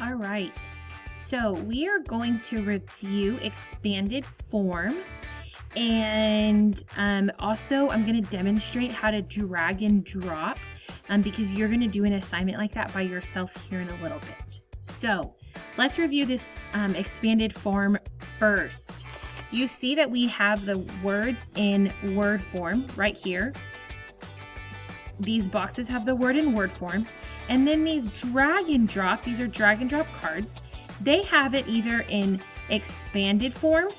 All right, so we are going to review expanded form, and also I'm going to demonstrate how to drag and drop because you're going to do an assignment like that by yourself here in a little bit. So let's review this expanded form first. You see that we have the words in word form right here. These boxes have the word in word form. And then these drag and drop, these are drag and drop cards. They have it either in expanded form,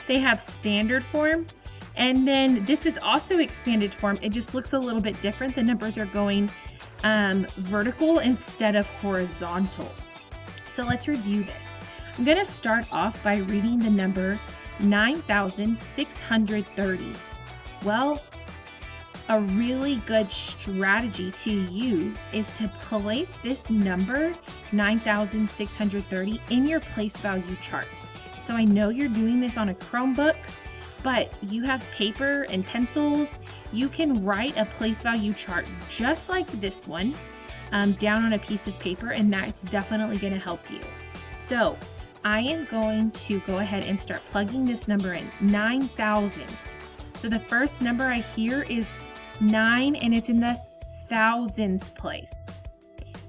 they have standard form, and then this is also expanded form. It just looks a little bit different. The numbers are going vertical instead of horizontal. So let's review this. I'm going to start off by reading the number 9,630. Well, a really good strategy to use is to place this number 9,630 in your place value chart. So I know you're doing this on a Chromebook, but you have paper and pencils. You can write a place value chart just like this one down on a piece of paper, and that's definitely going to help you. So I am going to go ahead and start plugging this number in, 9,000. So the first number I hear is 9, and it's in the thousands place.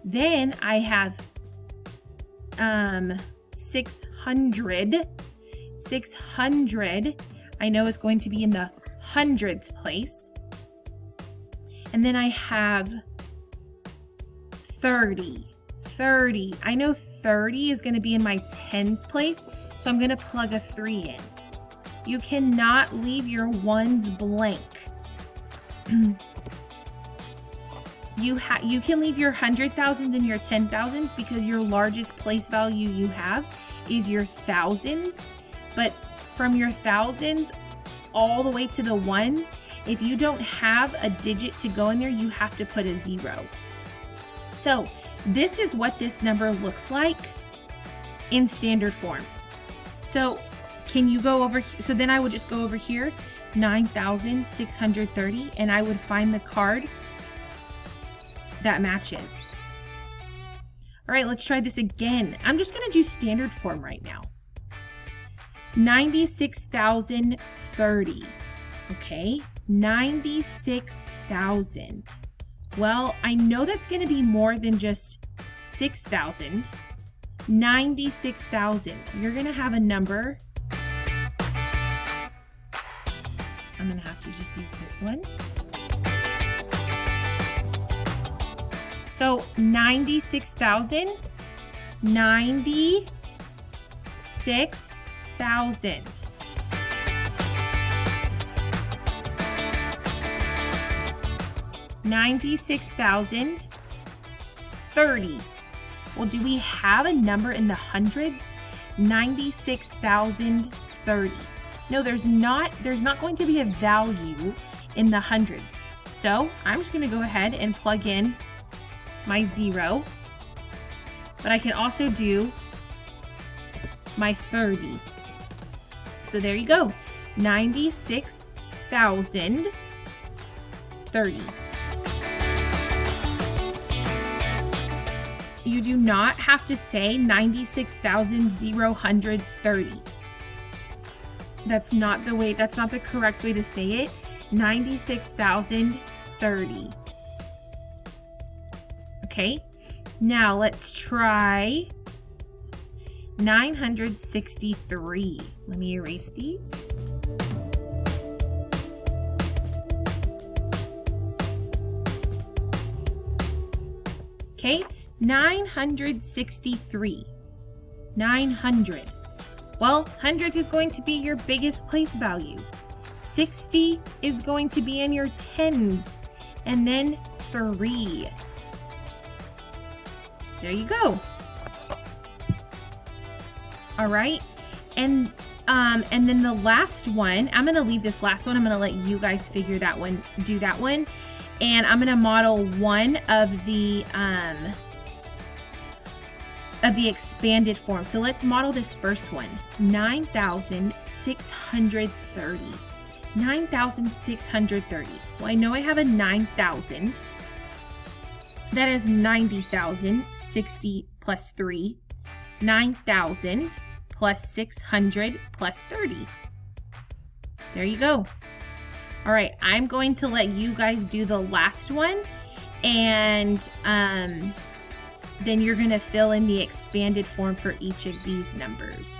Then I have 600. 600 I know is going to be in the hundreds place. And then I have 30. 30. I know 30 is going to be in my tens place, so I'm going to plug a 3 in. You cannot leave your ones blank. You can leave your 100,000s and your 10,000s because your largest place value you have is your thousands. But from your thousands all the way to the ones, if you don't have a digit to go in there, you have to put a 0. So this is what this number looks like in standard form. So can you go over? So then I would just go over here, 9,630, and I would find the card that matches. All right, let's try this again. I'm just going to do standard form right now. 96,030. Okay, 96,000. Well, I know that's going to be more than just 6,000. 96,000. You're going to have a number. I'm going to have to just use this one. So 96,000, 96,000. 96,030. Well, do we have a number in the hundreds? 96,030. No, there's not going to be a value in the hundreds. So I'm just going to go ahead and plug in my 0. But I can also do my 30. So there you go. 96,030. You do not have to say 96,030. That's not the correct way to say it. 96,030. Okay, now let's try 963. Let me erase these. Okay, 963. 900. Well, hundreds is going to be your biggest place value. 60 is going to be in your tens, and then 3. There you go. All right, and then the last one, I'm gonna leave this last one. I'm gonna let you guys figure that one, do that one, and I'm gonna model one of the expanded form. So let's model this first one. 9,630. 9,630. Well, I know I have a 9,000. That is 90,000. 60 plus 3 9,000 plus 600 plus 30. There you go. All right, I'm going to let you guys do the last one, and then you're going to fill in the expanded form for each of these numbers.